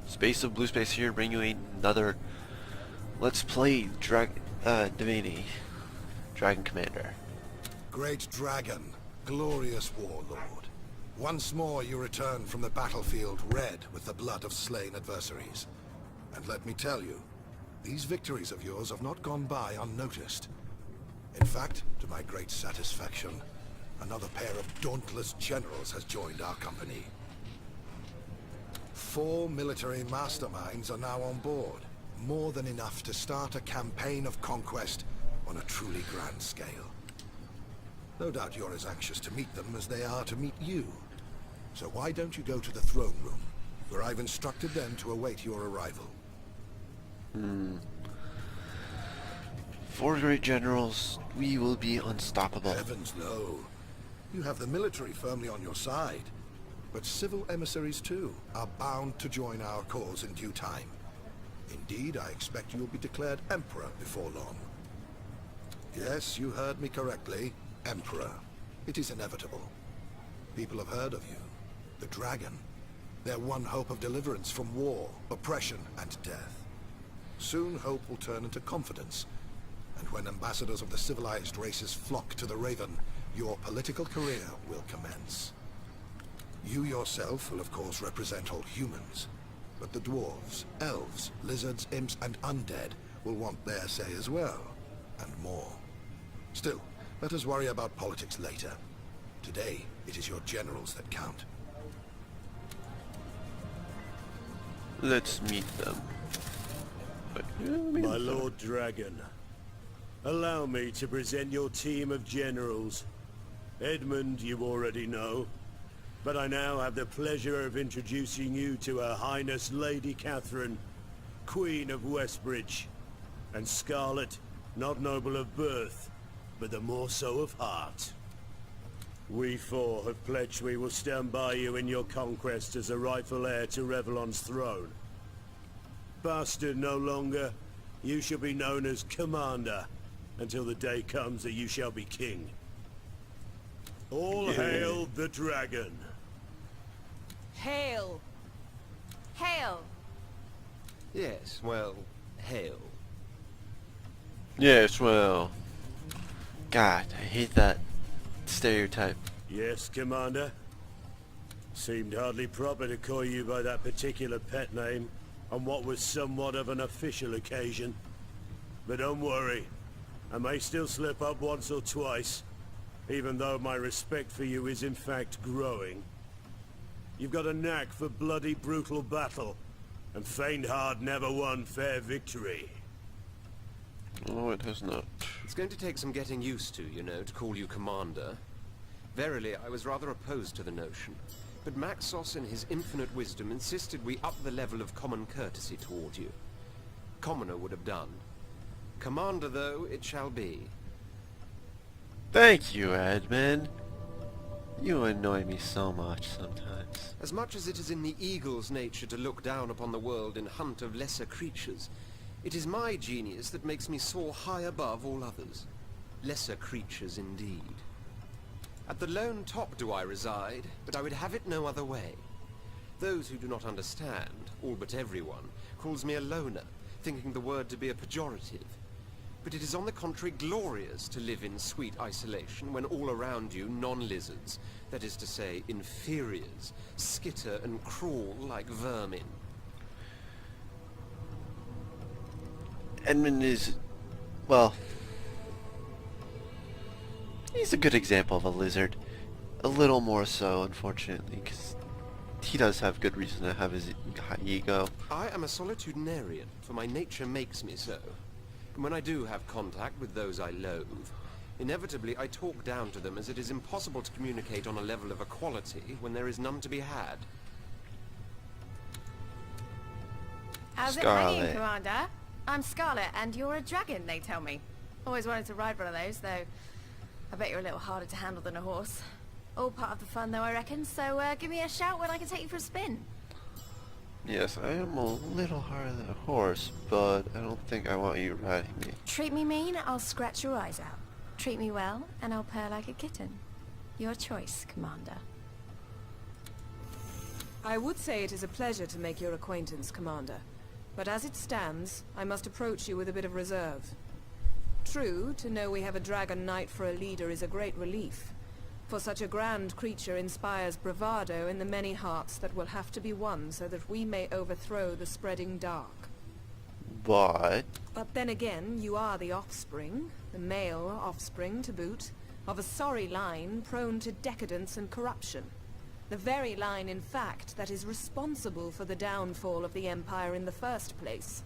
Space of Blue Space here, bring you another Let's Play Divinity Dragon Commander. Great Dragon, glorious warlord. Once more you return from the battlefield red with the blood of slain adversaries. And let me tell you, these victories of yours have not gone by unnoticed. In fact, to my great satisfaction, another pair of dauntless generals has joined our company. 4 military masterminds are now on board. More than enough to start a campaign of conquest on a truly grand scale. No doubt you're as anxious to meet them as they are to meet you. So why don't you go to the throne room, where I've instructed them to await your arrival. 4 great generals, we will be unstoppable. Heavens no. You have the military firmly on your side. But civil emissaries too are bound to join our cause in due time. Indeed, I expect you'll be declared Emperor before long. Yes, you heard me correctly. Emperor. It is inevitable. People have heard of you. The Dragon. Their one hope of deliverance from war, oppression, and death. Soon hope will turn into confidence. And when ambassadors of the civilized races flock to the Raven, your political career will commence. You yourself will of course represent all humans. But the dwarves, elves, lizards, imps, and undead will want their say as well. And more. Still, let us worry about politics later. Today, it is your generals that count. Let's meet them. My Lord Dragon, allow me to present your team of generals. Edmund you already know, but I now have the pleasure of introducing you to Her Highness Lady Catherine, Queen of Westbridge, and Scarlet, not noble of birth, but the more so of heart. We 4 have pledged we will stand by you in your conquest as the rightful heir to Revlon's throne. Bastard no longer, you shall be known as Commander, until the day comes that you shall be king. All hail the Dragon! Hail! Hail! Yes, well, hail. Yes, well... God, I hate that stereotype. Yes, Commander. Seemed hardly proper to call you by that particular pet name on what was somewhat of an official occasion. But don't worry, I may still slip up once or twice, even though my respect for you is in fact growing. You've got a knack for bloody brutal battle, and faint heart never won fair victory. Oh, it has not. It's going to take some getting used to, you know, to call you Commander. Verily, I was rather opposed to the notion, but Maxos in his infinite wisdom insisted we up the level of common courtesy toward you. Commoner would have done. Commander, though, it shall be. Thank you, Edmund. You annoy me so much sometimes. As much as it is in the eagle's nature to look down upon the world in hunt of lesser creatures, it is my genius that makes me soar high above all others. Lesser creatures indeed. At the lone top do I reside, but I would have it no other way. Those who do not understand, all but everyone, calls me a loner, thinking the word to be a pejorative. But it is on the contrary glorious to live in sweet isolation when all around you non-lizards, that is to say, inferiors, skitter and crawl like vermin. Edmund is, well, he's a good example of a lizard. A little more so, unfortunately, because he does have good reason to have his high ego. I am a solitudinarian, for my nature makes me so. And when I do have contact with those I loathe, inevitably I talk down to them as it is impossible to communicate on a level of equality when there is none to be had. How's it Scarlet. hanging, Commander? I'm Scarlet, and you're a dragon, they tell me. Always wanted to ride one of those, though I bet you're a little harder to handle than a horse. All part of the fun, though, I reckon, so give me a shout when I can take you for a spin. Yes, I am a little harder than a horse, but I don't think I want you riding me. Treat me mean, I'll scratch your eyes out. Treat me well, and I'll purr like a kitten. Your choice, Commander. I would say it is a pleasure to make your acquaintance, Commander. But as it stands, I must approach you with a bit of reserve. True, to know we have a Dragon Knight for a leader is a great relief. For such a grand creature inspires bravado in the many hearts that will have to be won so that we may overthrow the spreading dark. But But then again, you are the offspring, the male offspring to boot, of a sorry line prone to decadence and corruption. The very line, in fact, that is responsible for the downfall of the Empire in the first place.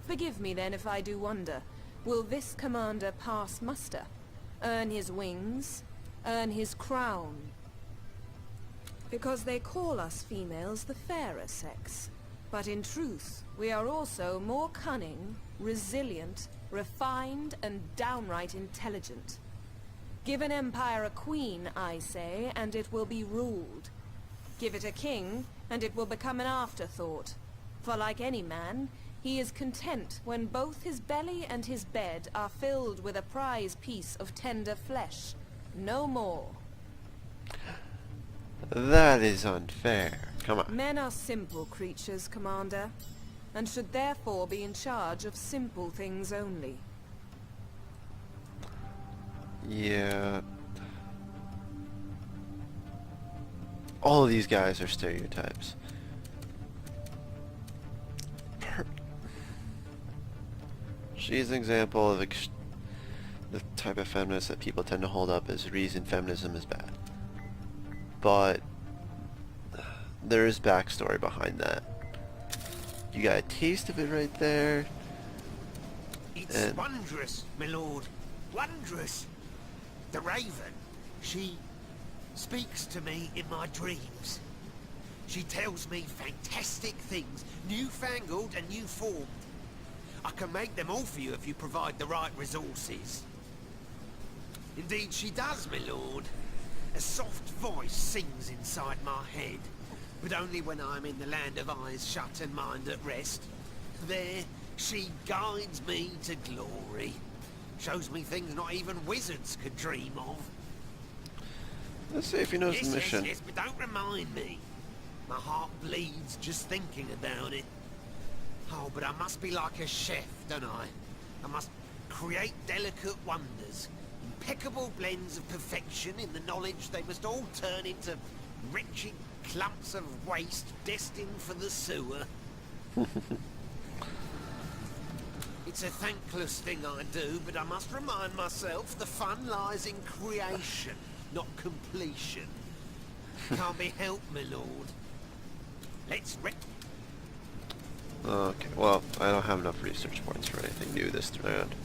Forgive me then if I do wonder, will this commander pass muster? Earn his wings? Earn his crown? Because they call us females the fairer sex. But in truth, we are also more cunning, resilient, refined, and downright intelligent. Give an empire a queen, I say, and it will be ruled. Give it a king, and it will become an afterthought. For like any man, he is content when both his belly and his bed are filled with a prize piece of tender flesh. No more. that is unfair. Come on. Men are simple creatures, Commander, and should therefore be in charge of simple things only. Yeah. All of these guys are stereotypes. She's an example of the type of feminist that people tend to hold up as reason feminism is bad. But there is backstory behind that. You got a taste of it right there. It's wondrous, my lord. Wondrous. The Raven, she speaks to me in my dreams. She tells me fantastic things, newfangled and new formed. I can make them all for you if you provide the right resources. Indeed she does, my lord. A soft voice sings inside my head, but only when I'm in the land of eyes shut and mind at rest. There, she guides me to glory. Shows me things not even wizards could dream of. Let's see if he knows Yes, the mission. yes, but don't remind me. My heart bleeds just thinking about it. Oh, but I must be like a chef, don't I? I must create delicate wonders, impeccable blends of perfection in the knowledge they must all turn into wretched clumps of waste destined for the sewer. It's a thankless thing I do, but I must remind myself the fun lies in creation, not completion. Can't be helped, my lord. Let's Okay, well, I don't have enough research points for anything new this round.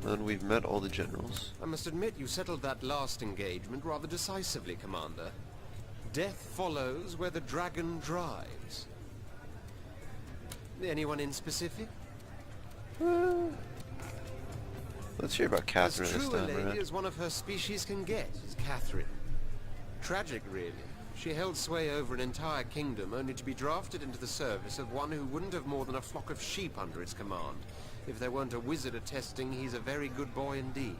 And we've met all the generals. I must admit you settled that last engagement rather decisively, Commander. Death follows where the dragon drives. Anyone in specific? Let's hear about Catherine As this true a time lady around. as one of her species can get is Catherine. Tragic, really. She held sway over an entire kingdom only to be drafted into the service of one who wouldn't have more than a flock of sheep under its command. If there weren't a wizard attesting he's a very good boy indeed.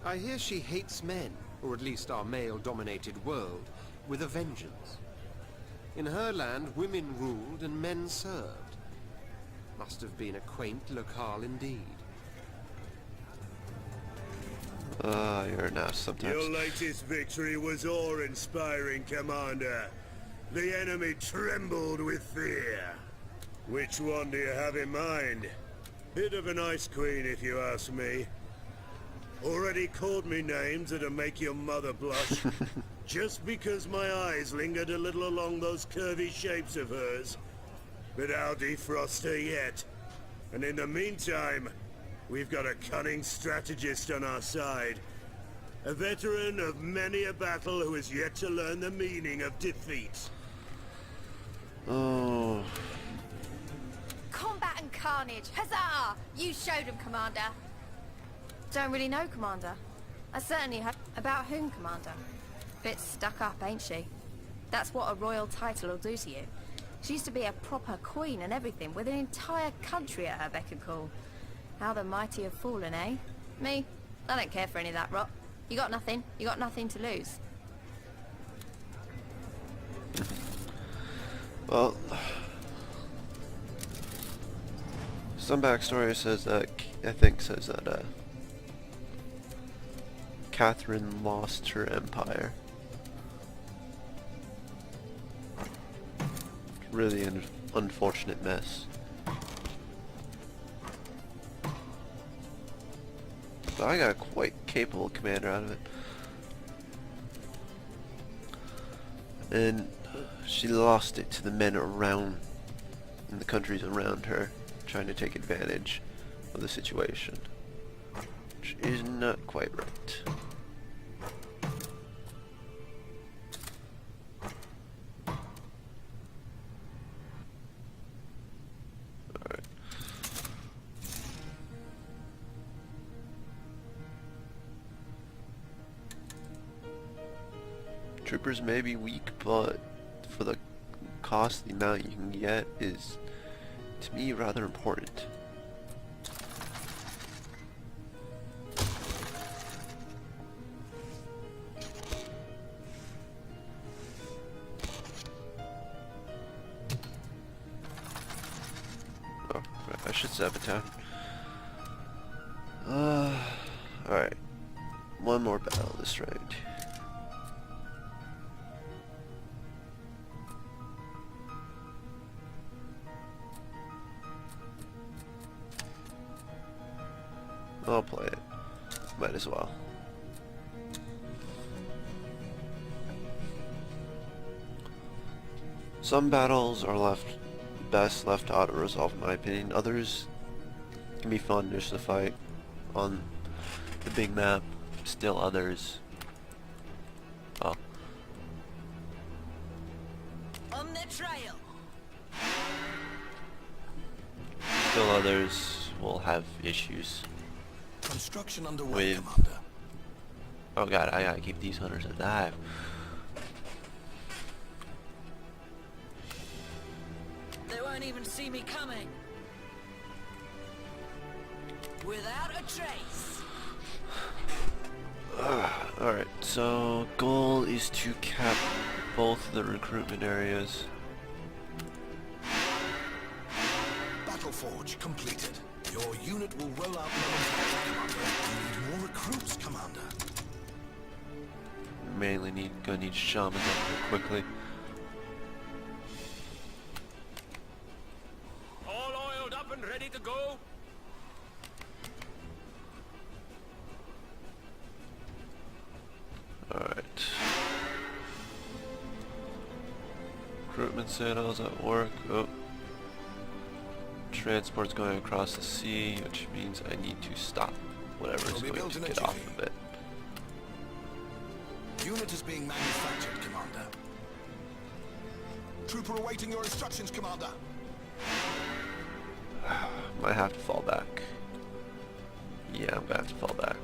I hear she hates men, or at least our male-dominated world, with a vengeance. In her land, women ruled and men served. Must have been a quaint locale indeed. You're an ass sometimes. Your latest victory was awe-inspiring, Commander. The enemy trembled with fear. Which one do you have in mind? Bit of an ice queen, if you ask me. Already called me names that'll make your mother blush. Just because my eyes lingered a little along those curvy shapes of hers. But I'll defrost her yet. And in the meantime, we've got a cunning strategist on our side. A veteran of many a battle who has yet to learn the meaning of defeat. Oh. Combat and carnage! Huzzah! You showed him, Commander. Don't really know, Commander. I certainly have. About whom, Commander? Bit stuck up, ain't she? That's what a royal title will do to you. She used to be a proper queen and everything, with an entire country at her beck and call. How the mighty have fallen, eh? Me? I don't care for any of that rot. You got nothing. You got nothing to lose. Well, some backstory says that, says that Catherine lost her empire. Really an unfortunate mess. But I got a quite capable commander out of it. And she lost it to the men around, in the countries around her, trying to take advantage of the situation. Which is not quite right. Alright. Troopers may be weak, but for the cost, the amount you can get is, to me, rather important. Oh, right, I should set up a town. Alright. One more battle this round. I'll play it. Might as well. Some battles are best left auto-resolve in my opinion. Others can be fun just to fight on the big map. Still others... Oh. On the trail. Still others will have issues. Construction underway, With... Commander. Oh god, I gotta keep these hunters alive. They won't even see me coming. Without a trace. Alright, so goal is to cap both the recruitment areas. Battle Forge completed. Your unit will roll out momentarily, Commander. You need more recruits, Commander. Mainly gonna need shamans up here quickly. All oiled up and ready to go? Alright. Recruitment signals at work. Oh. Transport's going across the sea, which means I need to stop whatever is going to get off of it. Unit is being manufactured, Commander. Trooper awaiting your instructions, Commander. Might have to fall back. Yeah, I'm gonna have to fall back.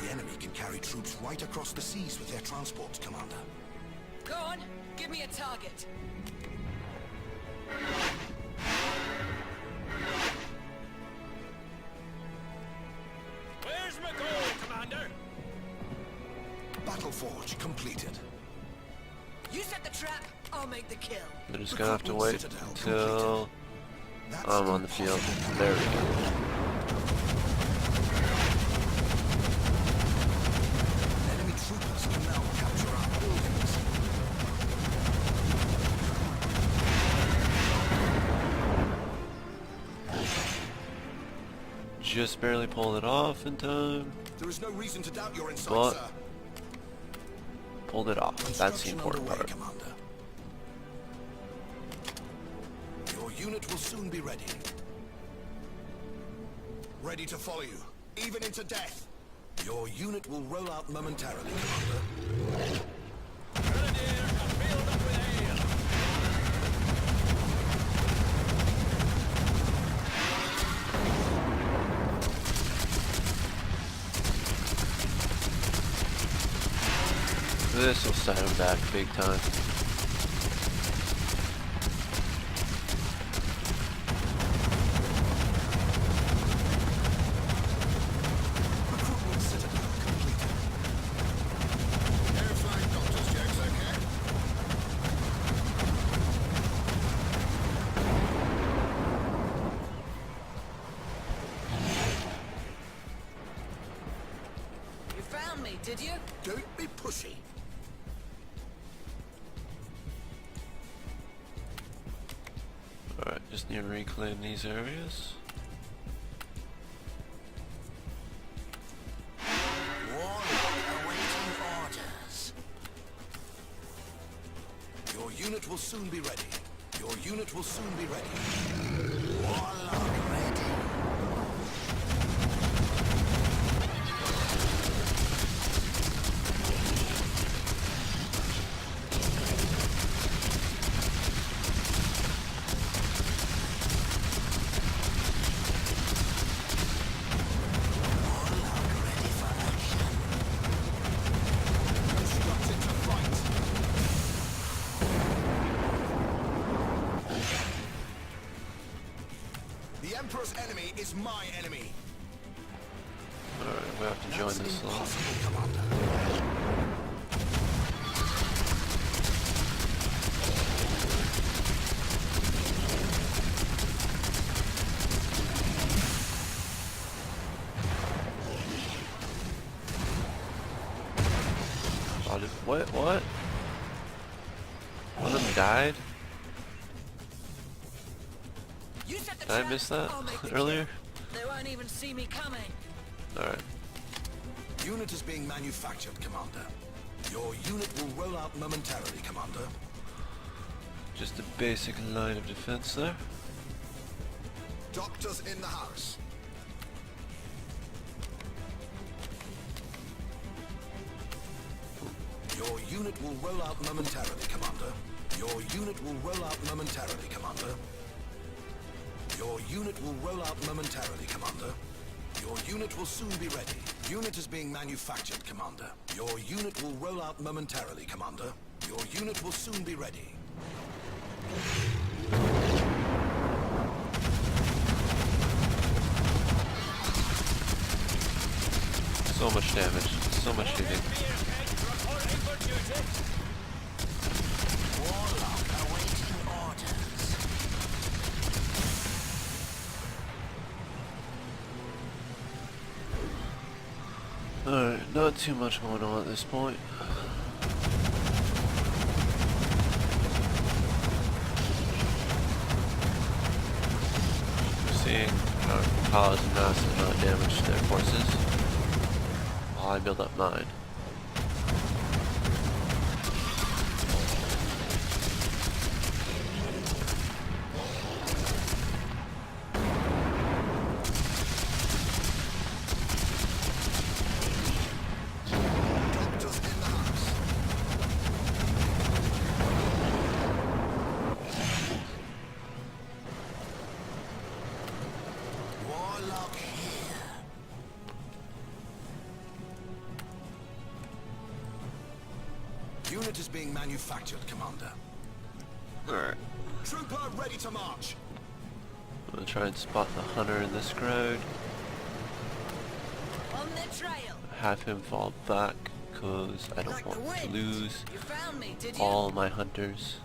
The enemy can carry troops right across the seas with their transports, Commander. Go on, give me a target. Where's my goal, Commander? Battle Forge completed. You set the trap, I'll make the kill. We're just gonna have to wait Citadel until That's I'm on the field. There we go. Enemy troopers can now capture our buildings. Just barely pulled it off in time. There is no reason to doubt your insight, But- sir. Pulled it off. That's the Construction important underway, part. Commander. Your unit will soon be ready. Ready to follow you, even into death. Your unit will roll out momentarily, Commander. Grenadiers are filled up with ale. This will set him back big time. found me, did you? Don't be pushy. Alright, just need to reclaim these areas. Warlock awaiting orders. Your unit will soon be ready. Your unit will soon be ready. Warlock ready. The Emperor's enemy is my enemy. Alright, we have to join That's this line. impossible, Commander. What? One of them died? You set the Did I trap, miss that I'll make the earlier? kill. They won't even see me coming. Alright. Unit is being manufactured, Commander. Your unit will roll out momentarily, Commander. Just a basic line of defense there. Doctors in the house. Your unit will roll out momentarily, Commander. Your unit will roll out momentarily, Commander. Your unit will roll out momentarily, Commander. Your unit will soon be ready. Unit is being manufactured, Commander. Your unit will roll out momentarily, Commander. Your unit will soon be ready. So much damage, so much shooting. Warlock awaiting orders. Alright, not too much going on at this point. We're seeing cause massive amount of damage to their forces while I build up mine. Doctors in the house. Warlock here. Unit is being manufactured, Commander. Alright, Trooper ready to march. I'm gonna try and spot the hunter in this crowd. On the trail. Have him fall back, because I don't Like the want to wind. lose You found me, did you? all my hunters.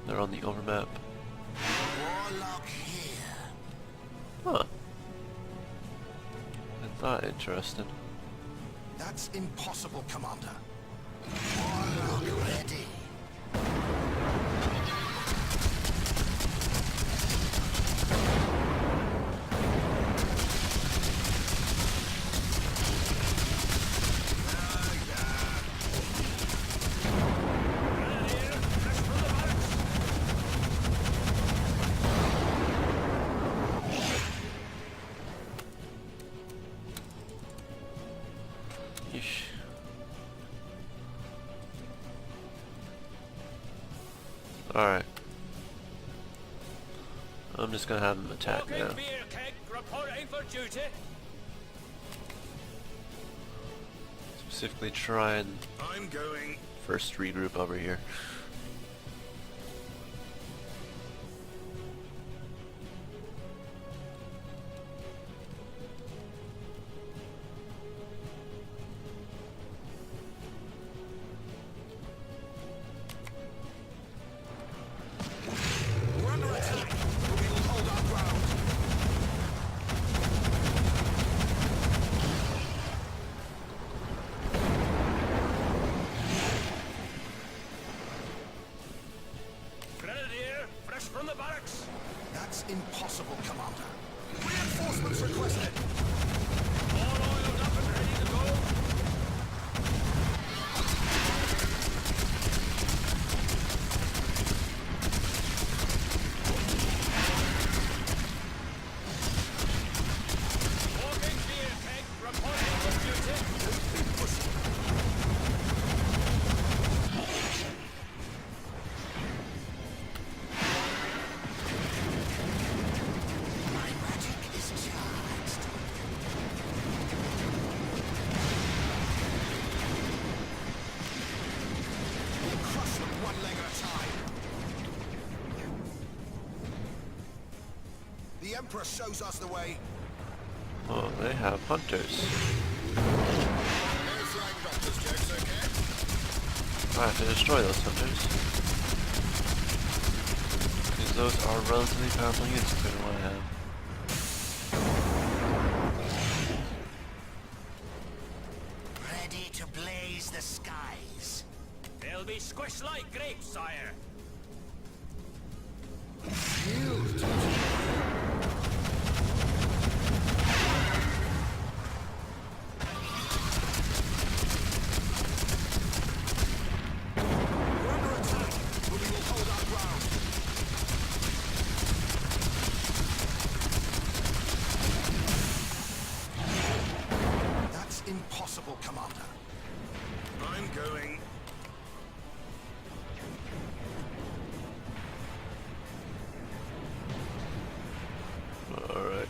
They're on the overmap. Warlock here. Huh. I thought interesting. That's impossible, Commander. Warlock ready. Yeesh. Alright. I'm just gonna have him attack now. Reporting for duty. Specifically try and I'm going. first regroup over here. We're under attack, but we will hold our ground. Emperor shows us the way. Oh, they have hunters. No flying doctor's jokes, okay? I have to destroy those hunters. Because those are relatively powerful units compared to what I have. Ready to blaze the skies. They'll be squished like grapes, sire. We're under attack, but we will hold our ground. That's impossible, Commander. I'm going. Alright.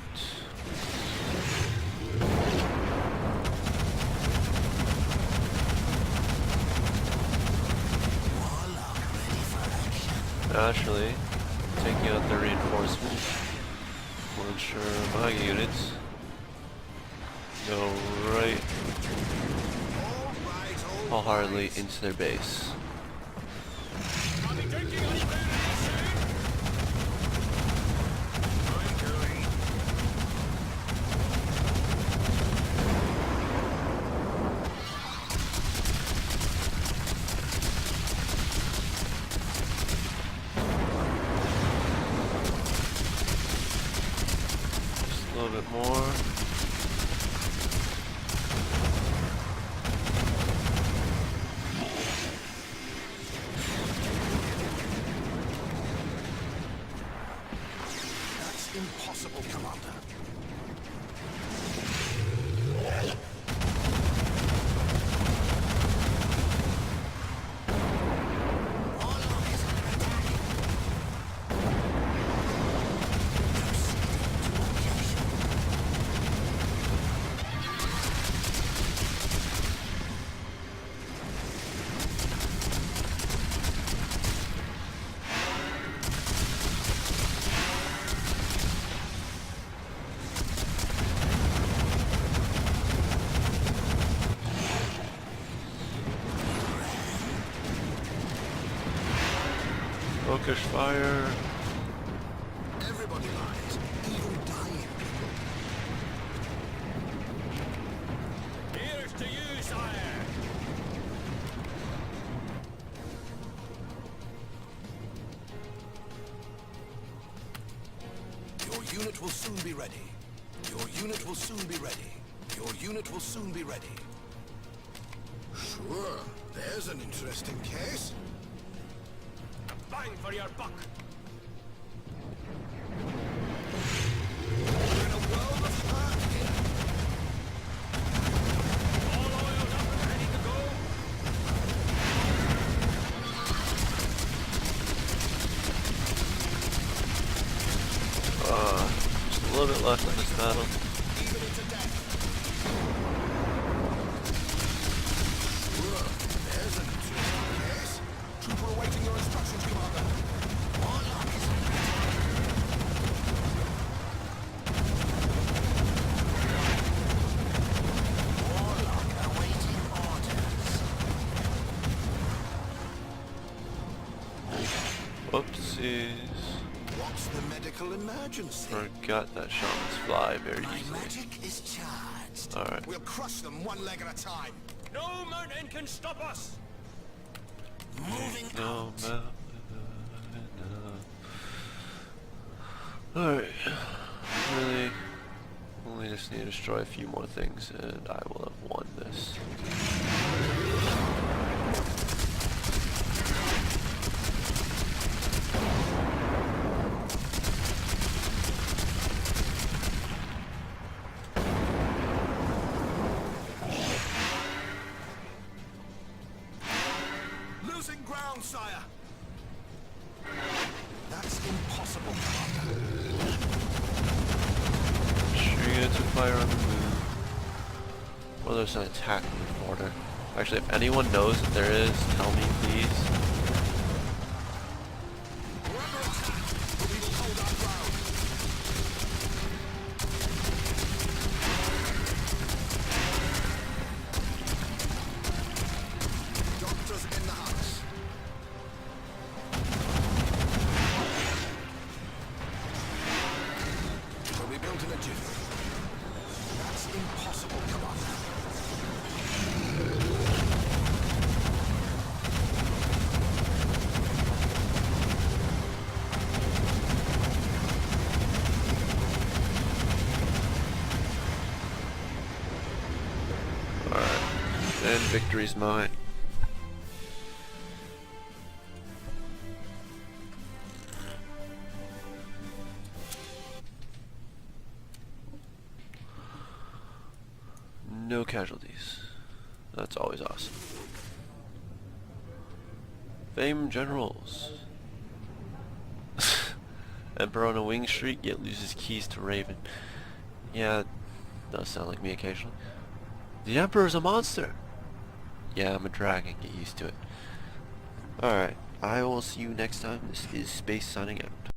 Actually, taking out the reinforcements will ensure my units go right wholeheartedly into their base. Just a little bit more. That's impossible, Commander. Focus fire. Everybody lies, even dying people. Here's to you, sire. Your unit will soon be ready. Your unit will soon be ready. Your unit will soon be ready. Sure, there's an interesting case. Bang for your buck. We're in a world of hurt here. All oiled up and ready to go. Just a little bit left in this battle. Even into death. Sure, there's an interesting case. Trooper awaiting your instructions, Commander. Warlock is Warlock awaiting orders. Whoopsies. What's the medical emergency? Forgot that shamans fly very My easily. magic is charged. Alright. We'll crush them one leg at a time. No mountain can stop us. Moving No out. mountain. Alright. Really, only just need to destroy a few more things and I will have won this. Losing ground, sire. That's impossible, Commander. Sure units of fire on the move. Or there's an attack in the border. Actually, if anyone knows that there is, tell me please. We're under attack, but we will hold our ground. And victory's mine. No casualties. That's always awesome. Fame generals. Emperor on a wing streak, yet loses keys to Raven. Yeah, does sound like me occasionally. The Emperor's a monster! Yeah, I'm a dragon, get used to it. Alright, I will see you next time. This is Space signing out.